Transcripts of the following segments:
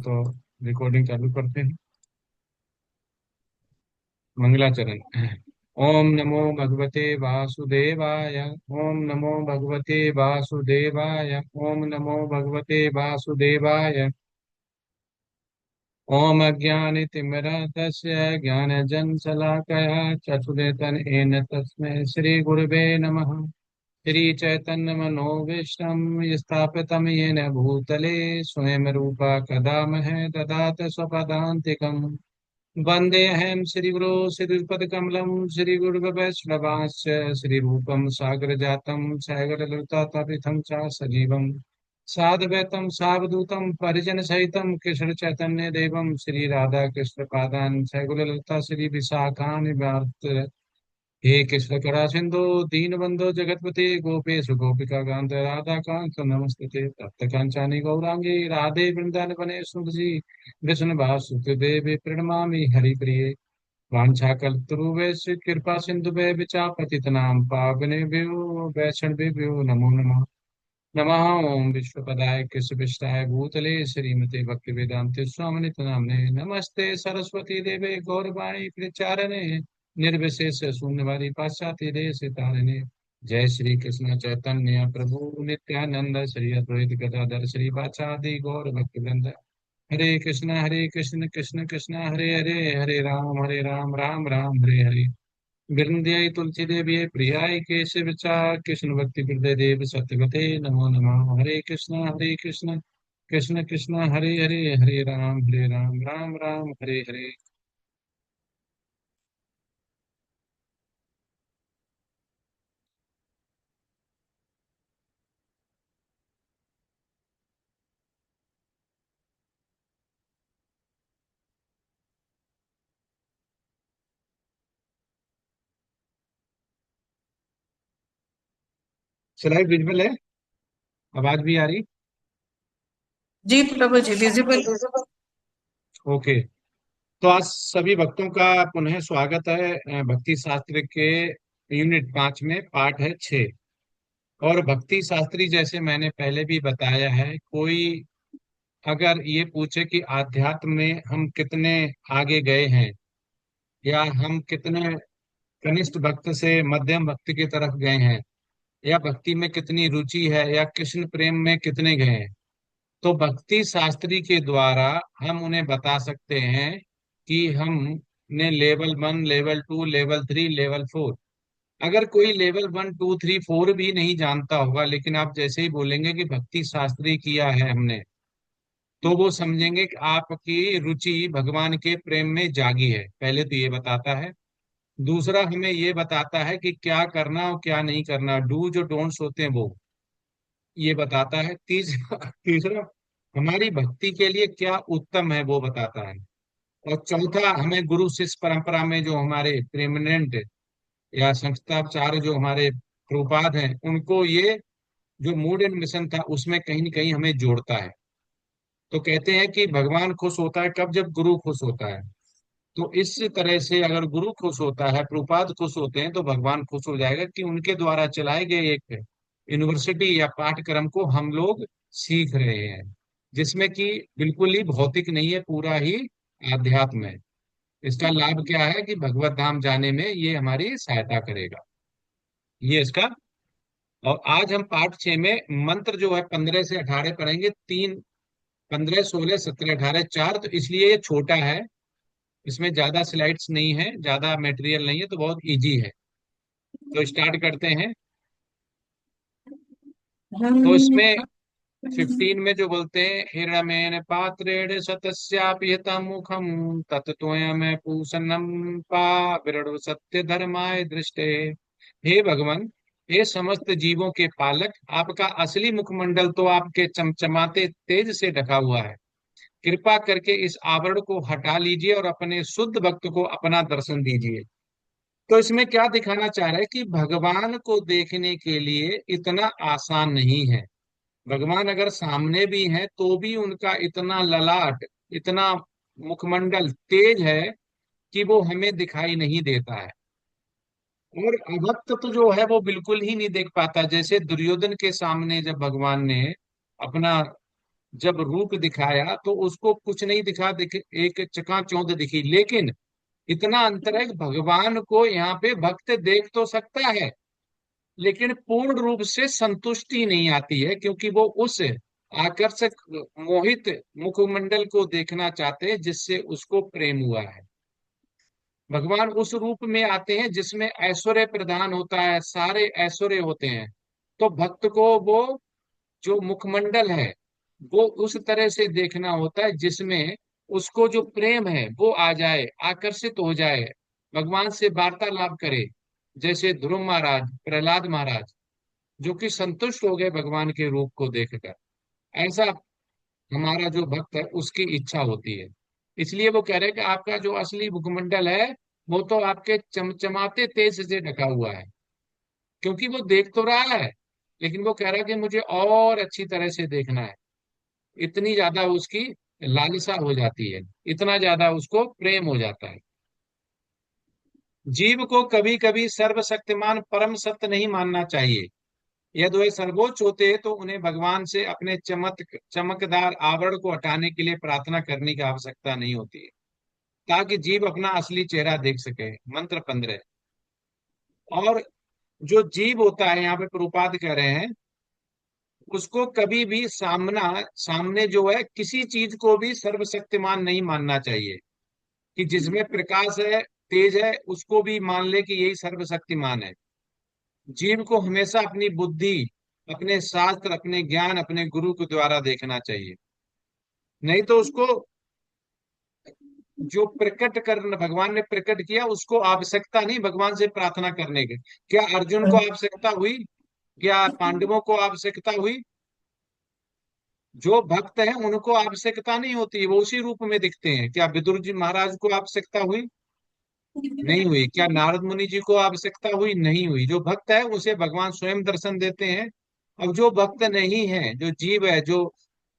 तो रिकॉर्डिंग चालू करते हैं। मंगलाचरण। ओम नमो भगवते वासुदेवाय। ओम नमो भगवते वासुदेवाय। ओम नमो भगवते वासुदेवाय। ओम अज्ञानितिमिरन्दस्य ज्ञानजन्यशलाकया चक्षुर्दीप्तं तस्मै श्री गुरुवे नमः। श्री चैतन्य मनोभीष्टं स्थापितं येन भूतले स्वयं रूपा कदा मह्यं ददाति स्वपदान्तिकम्। वन्देऽहं श्रीगुरो श्रीयुतपदकमलं श्रीगुरुवैष्णवांश्च श्रीरूपं सागरजातं सागरललितातपीतं च सजीवम् साद्वैतं सावधूतं परिजनसहितं कृष्णचैतन्यदेवं श्रीराधाकृष्णपादान् सगुणललिता श्रीविशाखान् हे कृष्ण करा सिंधु दीनबंधु जगतपति गोपेश गोपिका कांत राधा कांत नमस्ते तप्त कांचानी गौरांगी राधे वृंदावन बने सुखसी विष्णु भासुत देवी प्रणमामि हरिप्रिये वाञ्छाकल्पतरुभ्यश्च कृपा सिन्धुभ्यः विचा पतितनां पावनेभ्यो वैष्णवेभ्यो नमो नमः। नमः ओम विश्वपदाय कृष्णपृष्ठाय भूतले श्रीमते भक्तिवेदांत स्वामिनित नामने नमस्ते सरस्वती देवे गौरवाणी प्रचारणे निर्विशेष शून्यवादी पाश्चात्य देश तारिणे। जय श्री कृष्ण चैतन्य प्रभु नित्यानंद श्री अद्वैत गदाधर श्री वाचादि गौर भक्तवृंद। हरे कृष्ण कृष्ण कृष्ण हरे हरे हरे राम राम राम हरे हरे। बिरंध्याय तुलसी देवी प्रियाय केशवचा कृष्ण भक्ति हृदय देव सत्यवते नमो नमः। हरे कृष्ण कृष्ण कृष्ण हरे हरे हरे राम राम राम हरे हरे। स्लाइड विजुअल है। आवाज भी आ रही। जी प्रभु जी विजिबल। ओके। तो आज सभी भक्तों का पुनः स्वागत है भक्ति शास्त्र के यूनिट 5 में पाठ है 6। और भक्ति शास्त्री जैसे मैंने पहले भी बताया है, कोई अगर ये पूछे कि आध्यात्म में हम कितने आगे गए हैं या हम कितने कनिष्ठ भक्त से मध्यम भक्ति की तरफ गए हैं या भक्ति में कितनी रुचि है या कृष्ण प्रेम में कितने गए हैं, तो भक्ति शास्त्री के द्वारा हम उन्हें बता सकते हैं कि हमने लेवल 1 लेवल 2 लेवल 3 लेवल 4। अगर कोई लेवल 1 2 3 4 भी नहीं जानता होगा, लेकिन आप जैसे ही बोलेंगे कि भक्ति शास्त्री किया है हमने, तो वो समझेंगे कि आपकी रुचि भगवान के प्रेम में जागी है। पहले तो ये बताता है। दूसरा, हमें ये बताता है कि क्या करना और क्या नहीं करना, डू जो डोंट्स होते हैं वो ये बताता है। तीसरा तीसरा हमारी भक्ति के लिए क्या उत्तम है वो बताता है। और चौथा, हमें गुरु शिष्य परंपरा में जो हमारे प्रेमिनेंट या संस्थाचार्य जो हमारे प्रभुपाद हैं, उनको ये जो मूड एंड मिशन था उसमें कहीं न कहीं हमें जोड़ता है। तो कहते हैं कि भगवान खुश होता है कब, जब गुरु खुश होता है। तो इस तरह से अगर गुरु खुश होता है, प्रभुपाद खुश होते हैं, तो भगवान खुश हो जाएगा कि उनके द्वारा चलाए गए एक यूनिवर्सिटी या पाठ्यक्रम को हम लोग सीख रहे हैं, जिसमें कि बिल्कुल ही भौतिक नहीं है, पूरा ही आध्यात्म है। इसका लाभ क्या है कि भगवत धाम जाने में ये हमारी सहायता करेगा। ये इसका। और आज हम पाठ 6 में मंत्र जो है 15 से 18 पढ़ेंगे। तीन, 15 16 17 18 4, तो इसलिए ये छोटा है। इसमें ज्यादा स्लाइड्स नहीं है, ज्यादा मटेरियल नहीं है, तो बहुत इजी है। तो स्टार्ट करते हैं। तो इसमें 15 में जो बोलते हैं, हिरण्येन पात्रेण सतस्यापि हितं मुखं तत्त्वयं पूषणं पाविरणो सत्य धर्माय दृष्टे। हे भगवान, हे समस्त जीवों के पालक, आपका असली मुखमंडल तो आपके चमचमाते तेज से ढका हुआ है। कृपा करके इस आवरण को हटा लीजिए और अपने शुद्ध भक्त को अपना दर्शन दीजिए। तो इसमें क्या दिखाना चाह रहा है कि भगवान को देखने के लिए इतना आसान नहीं है। भगवान अगर सामने भी हैं तो भी उनका इतना ललाट, इतना मुखमंडल तेज है कि वो हमें दिखाई नहीं देता है। और अभक्त तो जो है वो बिल्कुल ही नहीं देख पाता। जैसे दुर्योधन के सामने जब भगवान ने अपना जब रूप दिखाया तो उसको कुछ नहीं दिखा, एक चकाचौंध दिखी, लेकिन इतना अंतर है कि भगवान को यहाँ पे भक्त देख तो सकता है, लेकिन पूर्ण रूप से संतुष्टि नहीं आती है, क्योंकि वो उस आकर्षक मोहित मुखमंडल को देखना चाहते हैं जिससे उसको प्रेम हुआ है। भगवान उस रूप में आते हैं जिसमें ऐश्वर्य प्रदान होता है, सारे ऐश्वर्य होते हैं। तो भक्त को वो जो मुखमंडल है वो उस तरह से देखना होता है जिसमें उसको जो प्रेम है वो आ जाए, आकर्षित हो जाए, भगवान से वार्तालाप करे। जैसे ध्रुव महाराज, प्रहलाद महाराज, जो कि संतुष्ट हो गए भगवान के रूप को देखकर। ऐसा हमारा जो भक्त है उसकी इच्छा होती है। इसलिए वो कह रहे हैं कि आपका जो असली मुखमंडल है वो तो आपके चमचमाते तेज से ढका हुआ है, क्योंकि वो देख तो रहा है, लेकिन वो कह रहा है कि मुझे और अच्छी तरह से देखना है। इतनी ज्यादा उसकी लालसा हो जाती है, इतना ज्यादा उसको प्रेम हो जाता है। जीव को कभी कभी सर्वशक्तिमान परम सत्य नहीं मानना चाहिए। यदि वे सर्वोच्च होते हैं तो उन्हें भगवान से अपने चमकदार आवरण को हटाने के लिए प्रार्थना करने की आवश्यकता नहीं होती है, ताकि जीव अपना असली चेहरा देख सके। मंत्र 15। और जो जीव होता है, यहाँ पे प्रभुपाद कह रहे हैं, उसको कभी भी सामने जो है किसी चीज को भी सर्वशक्तिमान नहीं मानना चाहिए। कि जिसमें प्रकाश है, तेज है, उसको भी मान ले कि यही सर्वशक्तिमान है। जीव को हमेशा अपनी बुद्धि, अपने शास्त्र, अपने ज्ञान, अपने गुरु के द्वारा देखना चाहिए। नहीं तो उसको जो प्रकट कर भगवान ने प्रकट किया उसको आवश्यकता नहीं भगवान से प्रार्थना करने की। क्या अर्जुन को आवश्यकता हुई? क्या पांडवों को आवश्यकता हुई? जो भक्त हैं उनको आवश्यकता नहीं होती, वो उसी रूप में दिखते हैं। क्या विदुर जी महाराज को आवश्यकता हुई? नहीं हुई। क्या नारद मुनि जी को आवश्यकता हुई? नहीं हुई। जो भक्त है उसे भगवान स्वयं दर्शन देते हैं। अब जो भक्त नहीं है, जो जीव है, जो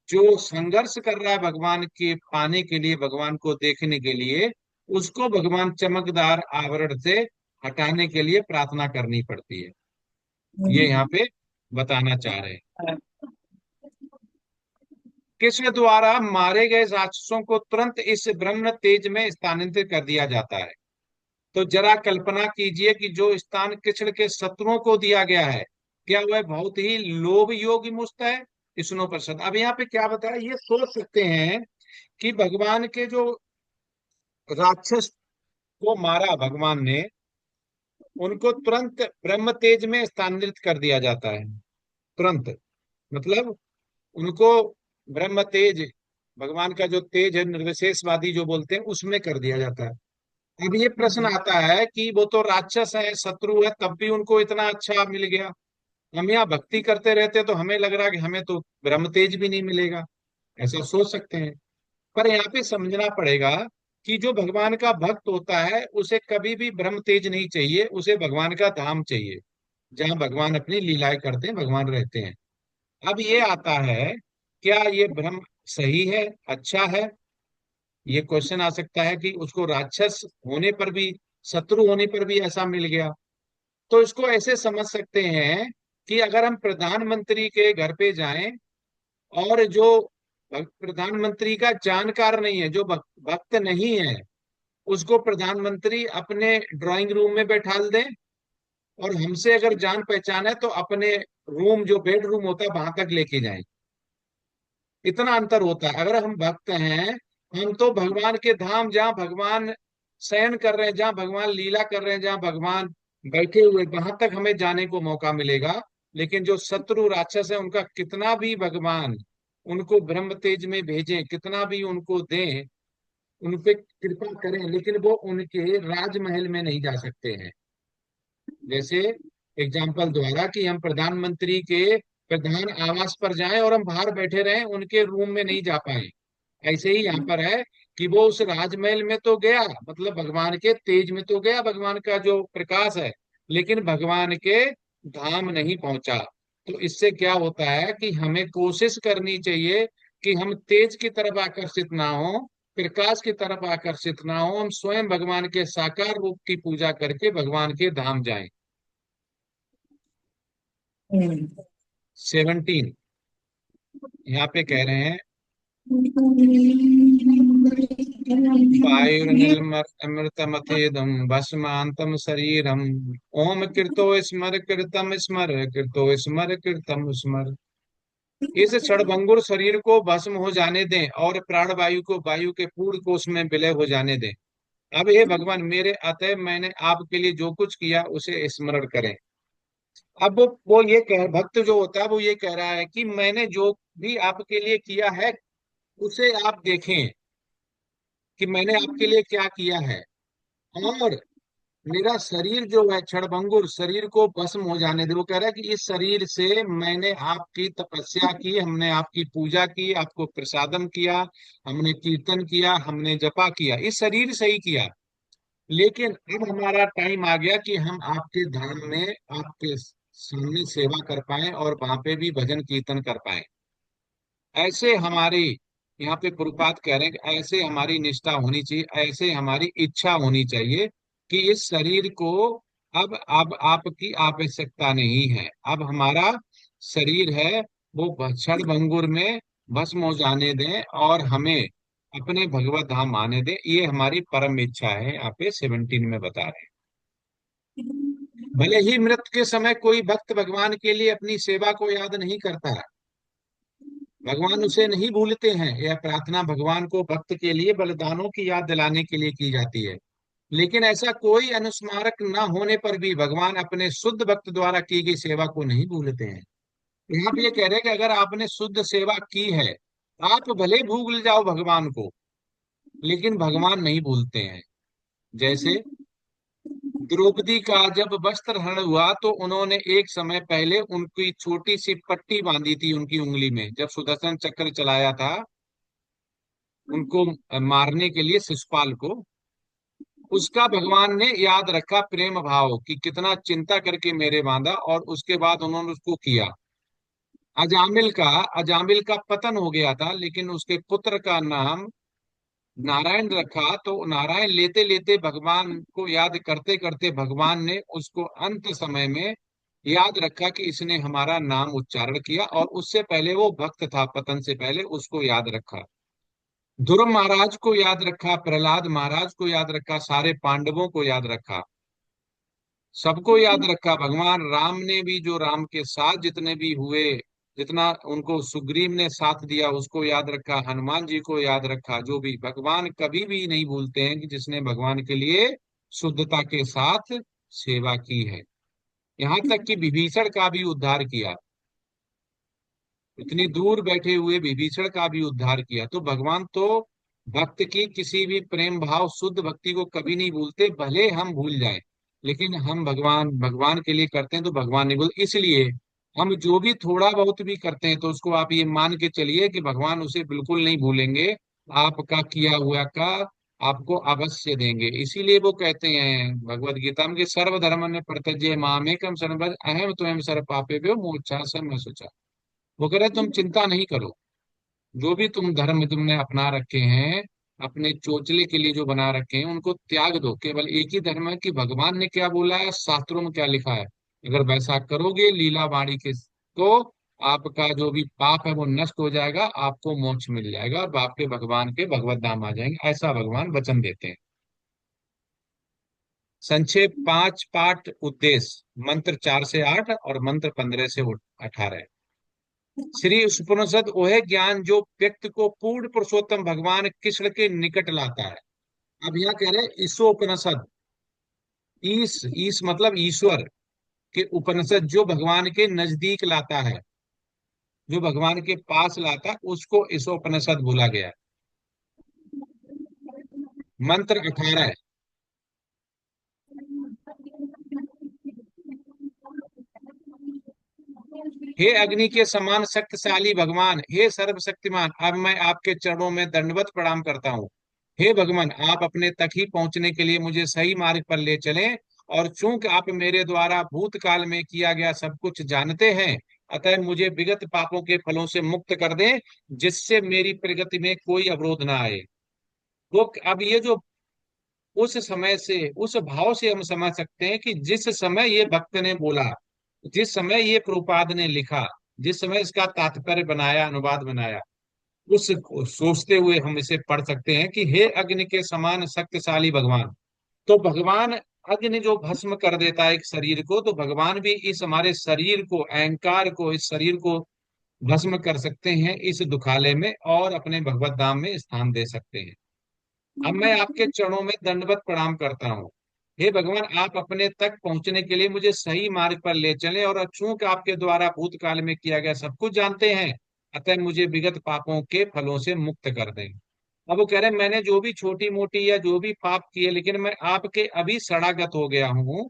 जो संघर्ष कर रहा है भगवान के पाने के लिए, भगवान को देखने के लिए, उसको भगवान चमकदार आवरण से हटाने के लिए प्रार्थना करनी पड़ती है। ये यहाँ पे बताना चाह रहे हैं। कृष्ण द्वारा मारे गए राक्षसों को तुरंत इस ब्रह्म तेज में स्थानांतरित कर दिया जाता है। तो जरा कल्पना कीजिए कि जो स्थान कृष्ण के शत्रुओं को दिया गया है, क्या वह बहुत ही लोभ योगी मुक्त है? विष्णु प्रसाद अब यहाँ पे क्या बताया, ये सोच सकते हैं कि भगवान के जो राक्षस को मारा भगवान ने, उनको तुरंत ब्रह्म तेज में स्थानांतरित कर दिया जाता है। तुरंत मतलब उनको ब्रह्म तेज, भगवान का जो तेज है निर्विशेषवादी जो बोलते हैं, उसमें कर दिया जाता है। अब ये प्रश्न आता है कि वो तो राक्षस है, शत्रु है, तब भी उनको इतना अच्छा मिल गया। हम यहाँ भक्ति करते रहते तो हमें लग रहा है कि हमें तो ब्रह्म तेज भी नहीं मिलेगा, ऐसा सोच सकते हैं। पर यहाँ पे समझना पड़ेगा कि जो भगवान का भक्त होता है उसे कभी भी ब्रह्म तेज नहीं चाहिए, उसे भगवान का धाम चाहिए, जहाँ भगवान अपनी लीलाएं करते हैं, भगवान रहते हैं। अब ये आता है, क्या ये ब्रह्म सही है, अच्छा है? ये क्वेश्चन आ सकता है कि उसको राक्षस होने पर भी, शत्रु होने पर भी ऐसा मिल गया। तो इसको ऐसे समझ सकते हैं कि अगर हम प्रधानमंत्री के घर पे जाएं और जो प्रधानमंत्री का जानकार नहीं है, जो भक्त नहीं है, उसको प्रधानमंत्री अपने ड्राइंग रूम में बैठा दें, और हमसे अगर जान पहचान है तो अपने रूम, जो बेडरूम होता है, वहां तक लेके जाएं। इतना अंतर होता है। अगर हम भक्त हैं, हम तो भगवान के धाम, जहाँ भगवान शयन कर रहे हैं, जहाँ भगवान लीला कर रहे हैं, जहाँ भगवान बैठे हुए, वहां तक हमें जाने को मौका मिलेगा। लेकिन जो शत्रु राक्षस है, उनका कितना भी भगवान उनको ब्रह्म तेज में भेजें, कितना भी उनको दें, उन पे कृपा करें, लेकिन वो उनके राजमहल में नहीं जा सकते हैं। जैसे एग्जाम्पल द्वारा कि हम प्रधानमंत्री के प्रधान आवास पर जाएं और हम बाहर बैठे रहें, उनके रूम में नहीं जा पाए। ऐसे ही यहाँ पर है कि वो उस राजमहल में तो गया, मतलब भगवान के तेज में तो गया, भगवान का जो प्रकाश है, लेकिन भगवान के धाम नहीं पहुंचा। तो इससे क्या होता है कि हमें कोशिश करनी चाहिए कि हम तेज की तरफ आकर्षित ना हो, प्रकाश की तरफ आकर्षित ना हो, हम स्वयं भगवान के साकार रूप की पूजा करके भगवान के धाम जाएं। 17। यहाँ पे कह रहे हैं वायुर्निर्मृतमथेदम भस्मांतम शरीरम ओम कृतो स्मर कृतम स्मर कृतो स्मर कृतम स्मर। इस क्षणभंगुर शरीर को भस्म हो जाने दें और प्राण वायु को वायु के पूर्ण कोश में विलय हो जाने दें। अब हे भगवान मेरे अतः मैंने आपके लिए जो कुछ किया उसे स्मरण करें। अब वो ये कह भक्त जो होता है वो ये कह रहा है कि मैंने जो भी आपके लिए किया है उसे आप देखें कि मैंने आपके लिए क्या किया है। और मेरा शरीर जो है क्षणभंगुर शरीर को भस्म हो जाने दे। वो कह रहा है कि इस शरीर से मैंने आपकी तपस्या की, हमने आपकी पूजा की, आपको प्रसादम किया, हमने कीर्तन किया, हमने जपा किया, इस शरीर से ही किया। लेकिन अब हमारा टाइम आ गया कि हम आपके धाम में आपके सामने सेवा कर पाए और वहां पे भी भजन कीर्तन कर पाए। ऐसे हमारी यहाँ पे प्रभुपाद कह रहे हैं कि ऐसे हमारी निष्ठा होनी चाहिए, ऐसे हमारी इच्छा होनी चाहिए कि इस शरीर को अब आपकी आवश्यकता नहीं है। अब हमारा शरीर है वो क्षण भंगुर में भस्म हो जाने दें और हमें अपने भगवत धाम आने दें। ये हमारी परम इच्छा है, यहाँ पे 17 में बता रहे हैं। भले ही मृत्यु के समय कोई भक्त भगवान के लिए अपनी सेवा को याद नहीं करता, भगवान उसे नहीं भूलते हैं। यह प्रार्थना भगवान को भक्त के लिए बलिदानों की याद दिलाने के लिए की जाती है। लेकिन ऐसा कोई अनुस्मारक न होने पर भी भगवान अपने शुद्ध भक्त द्वारा की गई सेवा को नहीं भूलते हैं। यहाँ पे ये कह रहे हैं कि अगर आपने शुद्ध सेवा की है, आप भले भूल जाओ भगवान को, लेकिन भगवान नहीं भूलते हैं। जैसे द्रौपदी का जब वस्त्र हरण हुआ तो उन्होंने एक समय पहले उनकी छोटी सी पट्टी बांधी थी उनकी उंगली में, जब सुदर्शन चक्र चलाया था उनको मारने के लिए शिशुपाल को। उसका भगवान ने याद रखा प्रेम भाव कि कितना चिंता करके मेरे बांधा, और उसके बाद उन्होंने उसको किया। अजामिल का पतन हो गया था, लेकिन उसके पुत्र का नाम नारायण रखा, तो नारायण लेते लेते भगवान को याद करते करते भगवान ने उसको अंत समय में याद रखा कि इसने हमारा नाम उच्चारण किया, और उससे पहले वो भक्त था, पतन से पहले उसको याद रखा। ध्रुव महाराज को याद रखा, प्रहलाद महाराज को याद रखा, सारे पांडवों को याद रखा, सबको याद रखा। भगवान राम ने भी, जो राम के साथ जितने भी हुए, जितना उनको सुग्रीव ने साथ दिया उसको याद रखा, हनुमान जी को याद रखा। जो भी भगवान कभी भी नहीं भूलते हैं कि जिसने भगवान के लिए शुद्धता के साथ सेवा की है। यहाँ तक कि विभीषण का भी उद्धार किया, इतनी दूर बैठे हुए विभीषण का भी उद्धार किया। तो भगवान तो भक्त की किसी भी प्रेम भाव शुद्ध भक्ति को कभी नहीं भूलते, भले हम भूल जाएं। लेकिन हम भगवान भगवान के लिए करते हैं तो भगवान नहीं भूल। इसलिए हम जो भी थोड़ा बहुत भी करते हैं तो उसको आप ये मान के चलिए कि भगवान उसे बिल्कुल नहीं भूलेंगे। आपका किया हुआ का आपको अवश्य देंगे। इसीलिए वो कहते हैं भगवत गीता में कि सर्वधर्म में प्रत्यज्य मामेकम शरणं अहम त्वं सर्व पापेभ्यो मोक्षाय मा शुचः। वो कह रहे तुम चिंता नहीं करो, जो भी तुम धर्म तुमने अपना रखे हैं, अपने चोचले के लिए जो बना रखे हैं उनको त्याग दो। केवल एक ही धर्म है कि भगवान ने क्या बोला है, शास्त्रों में क्या लिखा है, अगर वैसा करोगे लीला वाणी के, तो आपका जो भी पाप है वो नष्ट हो जाएगा, आपको मोक्ष मिल जाएगा और आपके भगवान के भगवत धाम आ जाएंगे। ऐसा भगवान वचन देते हैं। संक्षेप 5 पाठ उद्देश्य मंत्र 4 से 8 और मंत्र 15 से 18। श्री उपनिषद वह ज्ञान जो व्यक्ति को पूर्ण पुरुषोत्तम भगवान कृष्ण के निकट लाता है। अब यहाँ कह रहे हैं ईशोपनिषद, ईश मतलब ईश्वर के उपनिषद जो भगवान के नजदीक लाता है, जो भगवान के पास लाता है उसको ईशोपनिषद बोला गया है। मंत्र 18 है। हे अग्नि के समान शक्तिशाली भगवान, हे सर्वशक्तिमान, अब मैं आपके चरणों में दंडवत प्रणाम करता हूँ। हे भगवान, आप अपने तक ही पहुंचने के लिए मुझे सही मार्ग पर ले चलें। और चूंकि आप मेरे द्वारा भूतकाल में किया गया सब कुछ जानते हैं, अतः मुझे विगत पापों के फलों से मुक्त कर दें, जिससे मेरी प्रगति में कोई अवरोध ना आए। तो अब ये जो उस समय से, उस भाव से हम समझ सकते हैं कि जिस समय ये भक्त ने बोला, जिस समय ये प्रभुपाद ने लिखा, जिस समय इसका तात्पर्य बनाया, अनुवाद बनाया, उस सोचते हुए हम इसे पढ़ सकते हैं कि हे अग्नि के समान शक्तिशाली भगवान। तो भगवान, अग्नि जो भस्म कर देता है एक शरीर को, तो भगवान भी इस हमारे शरीर को, अहंकार को, इस शरीर को भस्म कर सकते हैं इस दुखालय में, और अपने भगवत धाम में स्थान दे सकते हैं। अब मैं आपके चरणों में दंडवत प्रणाम करता हूँ। हे भगवान, आप अपने तक पहुंचने के लिए मुझे सही मार्ग पर ले चलें, और चूंकि आपके द्वारा भूतकाल में किया गया सब कुछ जानते हैं, अतः मुझे विगत पापों के फलों से मुक्त कर दें। अब वो कह रहे हैं, मैंने जो भी छोटी मोटी या जो भी पाप किए, लेकिन मैं आपके अभी शरणागत हो गया हूँ,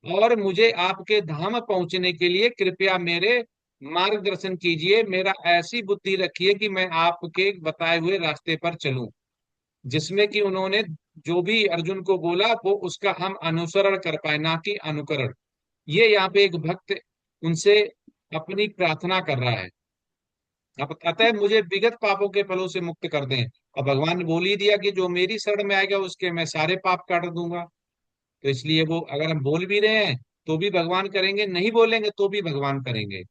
और मुझे आपके धाम पहुंचने के लिए कृपया मेरे मार्गदर्शन कीजिए। मेरा ऐसी बुद्धि रखिए कि मैं आपके बताए हुए रास्ते पर चलूं, जिसमें कि उन्होंने जो भी अर्जुन को बोला वो उसका हम अनुसरण कर पाए, ना कि अनुकरण। ये यहाँ पे एक भक्त उनसे अपनी प्रार्थना कर रहा है। अब अतः मुझे विगत पापों के फलों से मुक्त कर दें। और भगवान ने बोल ही दिया कि जो मेरी शरण में आएगा उसके मैं सारे पाप काट दूंगा। तो इसलिए वो, अगर हम बोल भी रहे हैं तो भी भगवान करेंगे, नहीं बोलेंगे तो भी भगवान करेंगे,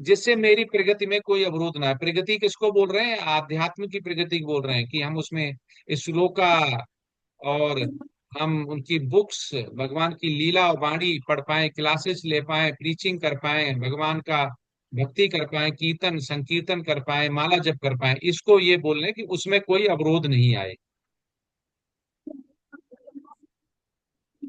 जिससे मेरी प्रगति में कोई अवरोध ना है। प्रगति किसको बोल रहे हैं? आध्यात्म की प्रगति को बोल रहे हैं, कि हम उसमें इस श्लोका और हम उनकी बुक्स, भगवान की लीला और वाणी पढ़ पाए, क्लासेस ले पाए, प्रीचिंग कर पाए, भगवान का भक्ति कर पाए, कीर्तन संकीर्तन कर पाए, माला जप कर पाए, इसको ये बोल रहे हैं कि उसमें कोई अवरोध नहीं आए।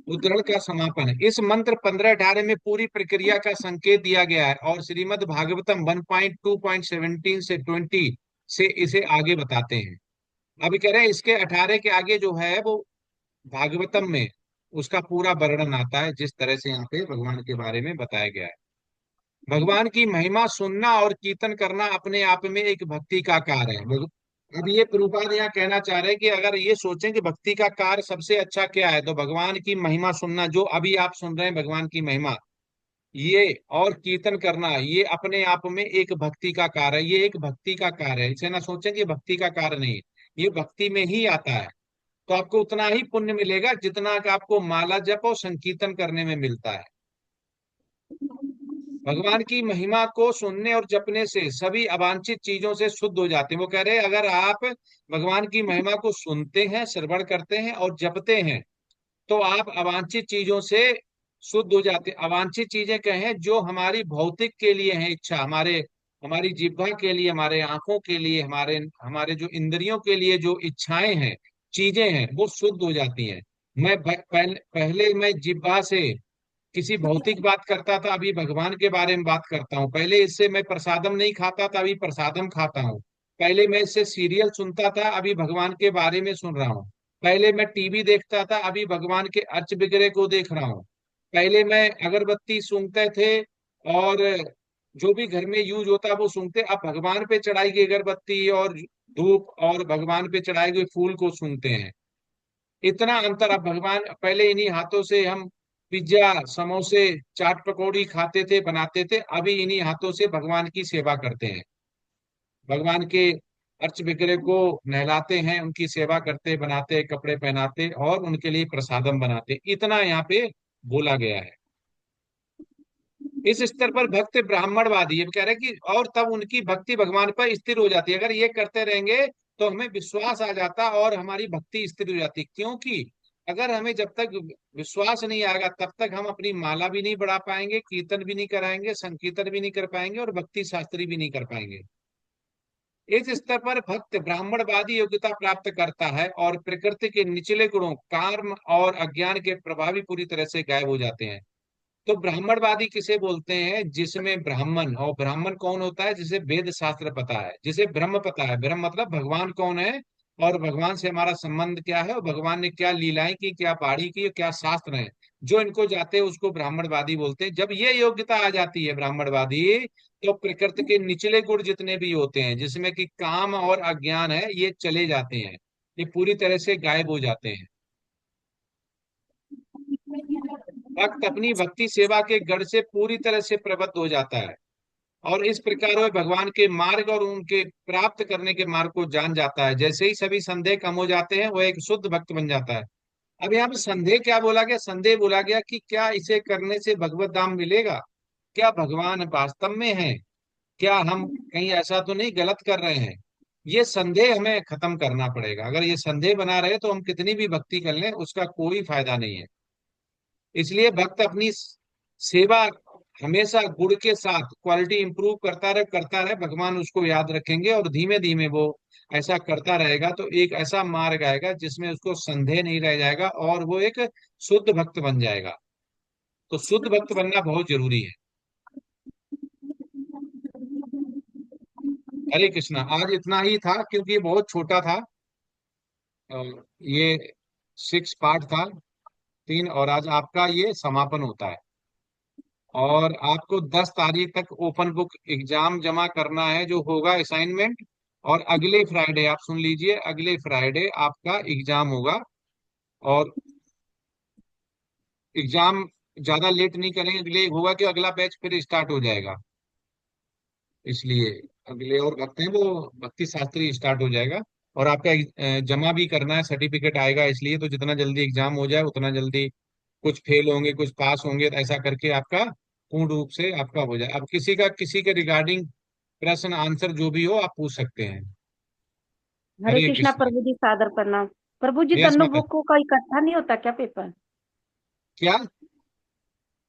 उद्धरण का समापन है। इस मंत्र 15-18 में पूरी प्रक्रिया का संकेत दिया गया है, और श्रीमद् भागवतम 1.2.17 से 20 से इसे आगे बताते हैं। अभी कह रहे हैं इसके 18 के आगे जो है वो भागवतम में उसका पूरा वर्णन आता है, जिस तरह से यहाँ पे भगवान के बारे में बताया गया है। भगवान की महिमा सुनना और कीर्तन करना अपने आप में एक भक्ति का कार्य है। अब ये प्रभुपाद यहाँ कहना चाह रहे हैं कि अगर ये सोचें कि भक्ति का कार्य सबसे अच्छा क्या है, तो भगवान की महिमा सुनना, जो अभी आप सुन रहे हैं भगवान की महिमा, ये और कीर्तन करना, ये अपने आप में एक भक्ति का कार्य है। ये एक भक्ति का कार्य है, इसे ना सोचें कि भक्ति का कार्य नहीं है, ये भक्ति में ही आता है। तो आपको उतना ही पुण्य मिलेगा जितना कि आपको माला जप और संकीर्तन करने में मिलता है। भगवान की महिमा को सुनने और जपने से सभी अवांछित चीजों से शुद्ध हो जाते हैं। वो कह रहे हैं, अगर आप भगवान की महिमा को सुनते हैं, श्रवण करते हैं और जपते हैं, तो आप अवांछित चीजों से शुद्ध हो जाते हैं। अवांछित चीजें कहें जो हमारी भौतिक के लिए है इच्छा, हमारे हमारी जिह्वा के लिए, हमारे आंखों के लिए, हमारे हमारे जो इंद्रियों के लिए जो इच्छाएं हैं, चीजें हैं, वो शुद्ध हो जाती हैं। पहले मैं जिह्वा से किसी भौतिक बात करता था, अभी भगवान के बारे में बात करता हूँ। पहले इससे मैं प्रसादम नहीं खाता था, अभी प्रसादम खाता हूँ। पहले मैं इससे सीरियल सुनता था, अभी भगवान के बारे में सुन रहा हूँ। पहले मैं टीवी देखता था, अभी भगवान के अर्च विग्रह को देख रहा हूँ। पहले मैं अगरबत्ती सूंघते थे, और जो भी घर में यूज होता वो सूंघते, अब भगवान पे चढ़ाई गई अगरबत्ती और धूप और भगवान पे चढ़ाए गए फूल को सूंघते हैं। इतना अंतर। अब भगवान, पहले इन्हीं हाथों से हम पिज्जा, समोसे, चाट पकौड़ी खाते थे, बनाते थे, अभी इन्हीं हाथों से भगवान की सेवा करते हैं। भगवान के अर्च विग्रह को नहलाते हैं, उनकी सेवा करते, बनाते, कपड़े पहनाते और उनके लिए प्रसादम बनाते। इतना यहाँ पे बोला गया है। इस स्तर पर भक्त ब्राह्मणवादी ये कह रहे हैं कि, और तब उनकी भक्ति भगवान पर स्थिर हो जाती है। अगर ये करते रहेंगे तो हमें विश्वास आ जाता और हमारी भक्ति स्थिर हो जाती, क्योंकि अगर हमें जब तक विश्वास नहीं आएगा तब तक हम अपनी माला भी नहीं बढ़ा पाएंगे, कीर्तन भी नहीं कराएंगे, संकीर्तन भी नहीं कर पाएंगे और भक्ति शास्त्री भी नहीं कर पाएंगे। इस स्तर पर भक्त ब्राह्मणवादी योग्यता प्राप्त करता है और प्रकृति के निचले गुणों, कर्म और अज्ञान के प्रभावी पूरी तरह से गायब हो जाते हैं। तो ब्राह्मणवादी किसे बोलते हैं? जिसमें ब्राह्मण, और ब्राह्मण कौन होता है? जिसे वेद शास्त्र पता है, जिसे ब्रह्म पता है। ब्रह्म मतलब भगवान कौन है, और भगवान से हमारा संबंध क्या है, और भगवान ने क्या लीलाएं की, क्या बाणी की, क्या शास्त्र हैं, जो इनको जाते हैं उसको ब्राह्मणवादी बोलते हैं। जब ये योग्यता आ जाती है ब्राह्मणवादी, तो प्रकृति के निचले गुण जितने भी होते हैं, जिसमें कि काम और अज्ञान है, ये चले जाते हैं, ये पूरी तरह से गायब हो जाते हैं। भक्त अपनी भक्ति सेवा के गढ़ से पूरी तरह से प्रबद्ध हो जाता है, और इस प्रकार वह भगवान के मार्ग और उनके प्राप्त करने के मार्ग को जान जाता है। जैसे ही सभी संदेह कम हो जाते हैं, वह एक शुद्ध भक्त बन जाता है। अब यहाँ पे संदेह क्या बोला गया? संदेह बोला गया कि क्या इसे करने से भगवत धाम मिलेगा, क्या भगवान वास्तव में है, क्या हम कहीं ऐसा तो नहीं गलत कर रहे हैं? ये संदेह हमें खत्म करना पड़ेगा। अगर ये संदेह बना रहे तो हम कितनी भी भक्ति कर लें उसका कोई फायदा नहीं है। इसलिए भक्त अपनी सेवा हमेशा गुण के साथ क्वालिटी इंप्रूव करता रहे, भगवान उसको याद रखेंगे और धीमे धीमे वो ऐसा करता रहेगा तो एक ऐसा मार्ग आएगा जिसमें उसको संदेह नहीं रह जाएगा और वो एक शुद्ध भक्त बन जाएगा। तो शुद्ध भक्त बनना बहुत जरूरी है। हरे कृष्णा। आज इतना ही था क्योंकि ये बहुत छोटा था। ये 6 पार्ट था, 3, और आज आपका ये समापन होता है। और आपको 10 तारीख तक ओपन बुक एग्जाम जमा करना है जो होगा असाइनमेंट। और अगले फ्राइडे आप सुन लीजिए, अगले फ्राइडे आपका एग्जाम होगा। और एग्जाम ज्यादा लेट नहीं करेंगे, अगले होगा कि अगला बैच फिर स्टार्ट हो जाएगा। इसलिए अगले और भक्त हैं वो भक्ति शास्त्री स्टार्ट हो जाएगा। और आपका जमा भी करना है, सर्टिफिकेट आएगा, इसलिए तो जितना जल्दी एग्जाम हो जाए उतना जल्दी। कुछ फेल होंगे कुछ पास होंगे, तो ऐसा करके आपका पूर्ण रूप से आपका हो जाए। अब किसी के रिगार्डिंग प्रश्न आंसर जो भी हो आप पूछ सकते हैं। हरे हरे कृष्णा कृष्ण। प्रभु जी, सादर प्रणाम। प्रभु जी, यस दोनों माता। बुकों का इकट्ठा नहीं होता क्या पेपर? क्या?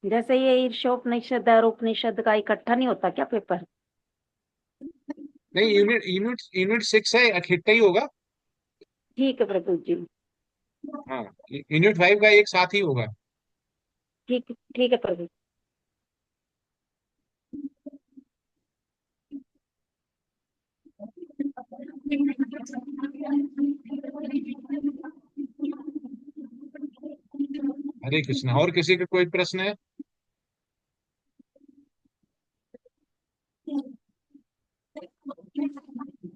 जैसे ये ईर्ष्योपनिषद और उपनिषद का इकट्ठा नहीं होता क्या पेपर? नहीं, यूनिट 6 है, इकट्ठा ही होगा। ठीक है प्रभु जी। हाँ, यूनिट 5 का एक साथ ही होगा। ठीक, ठीक है प्रभु। हरे कृष्ण। और किसी का कोई प्रश्न है?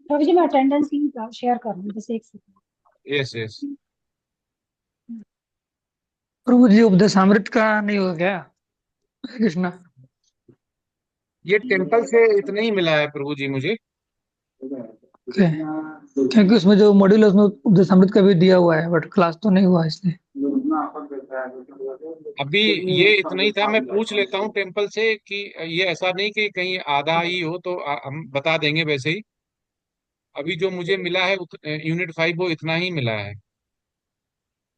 प्रभु जी, मैं अटेंडेंस लिंक शेयर कर रहा हूँ, बस एक सेकंड। Yes yes. प्रभु जी उपदेशामृत का नहीं हो गया? हरे कृष्णा। ये टेम्पल से इतना ही मिला है प्रभु जी मुझे। ओके। क्योंकि उसमें जो मॉड्यूल है उसमें उपदेशामृत का भी दिया हुआ है, बट क्लास तो नहीं हुआ इसलिए। अभी ये इतना ही था, मैं पूछ लेता हूँ टेम्पल से कि ये ऐसा नहीं कि कहीं आधा ही हो तो हम बता देंगे वैसे ही। अभी जो मुझे मिला है यूनिट 5 वो इतना ही मिला है।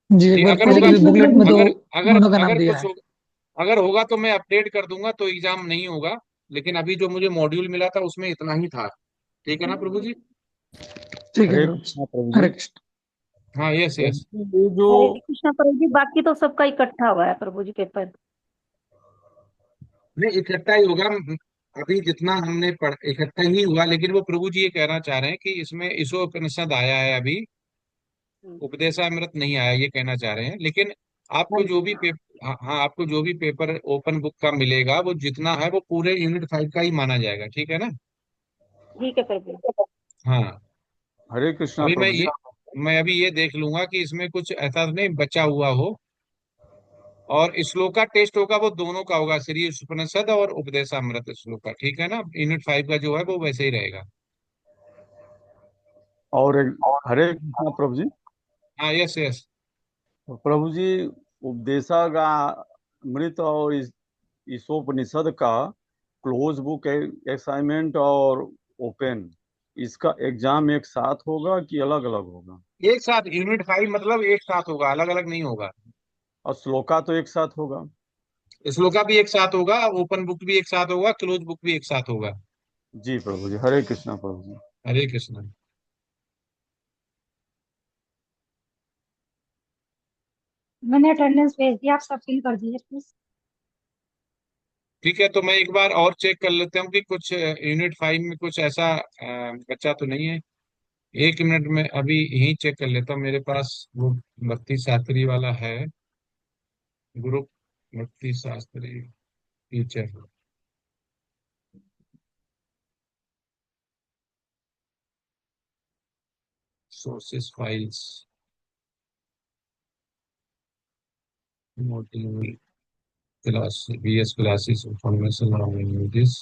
जी एक बार अगर चेक होगा, कीजिए, बुकलेट में तो अगर अगर दोनों का नाम अगर दिया कुछ है। हो, अगर होगा तो मैं अपडेट कर दूंगा तो एग्जाम नहीं होगा। लेकिन अभी जो मुझे मॉड्यूल मिला था उसमें इतना ही था। ठीक है ना प्रभु जी? ठीक है हरे प्रभु जी। कृष्णा प्रभु हरे जी। कृष्ण। हाँ, यस प्रभु यस। जी, ये जो हरे कृष्णा प्रभु जी, बाकी तो सबका इकट्ठा हुआ है प्रभु जी पेपर। नहीं, इकट्ठा ही होगा। अभी जितना हमने पढ़ इकट्ठा ही हुआ, लेकिन वो प्रभु जी ये कहना चाह रहे हैं कि इसमें ईशोपनिषद आया है अभी, हम्म। उपदेशामृत नहीं आया, ये कहना चाह रहे हैं। लेकिन हाँ आपको जो जी। भी पेपर, हाँ हाँ, आपको जो भी पेपर ओपन बुक का मिलेगा वो जितना है वो पूरे यूनिट 5 का ही माना जाएगा। ठीक है ना? ठीक है प्रभु। हाँ। हरे कृष्णा अभी प्रभु जी। मैं अभी ये देख लूंगा कि इसमें कुछ ऐसा नहीं बचा हुआ हो। और श्लोक का टेस्ट होगा वो दोनों का होगा, श्री उपनिषद और उपदेशामृत श्लोक का। ठीक है ना? यूनिट 5 का जो है वो वैसे ही रहेगा। और हरे कृष्णा प्रभु जी। हाँ, यस यस। प्रभु जी, उपदेशा का अमृत और ईशोपनिषद का क्लोज बुक असाइनमेंट और ओपन, इसका एग्जाम एक साथ होगा कि अलग अलग होगा? एक साथ यूनिट 5 मतलब एक साथ होगा, अलग अलग नहीं होगा। और श्लोका तो एक साथ होगा? श्लोका भी एक साथ होगा, ओपन बुक भी एक साथ होगा, क्लोज बुक भी एक साथ होगा। जी प्रभु जी। हरे कृष्णा प्रभु जी। हरे कृष्ण। मैंने अटेंडेंस भेज दिया, आप सब फिल कर दीजिए प्लीज। ठीक है, तो मैं एक बार और चेक कर लेता हूँ कि कुछ यूनिट 5 में कुछ ऐसा बच्चा तो नहीं है। 1 मिनट में अभी यही चेक कर लेता हूँ, मेरे पास वो भक्ति शास्त्री वाला है ग्रुप, भक्ति Shastri teacher, sources files, module class, BS classes, information languages,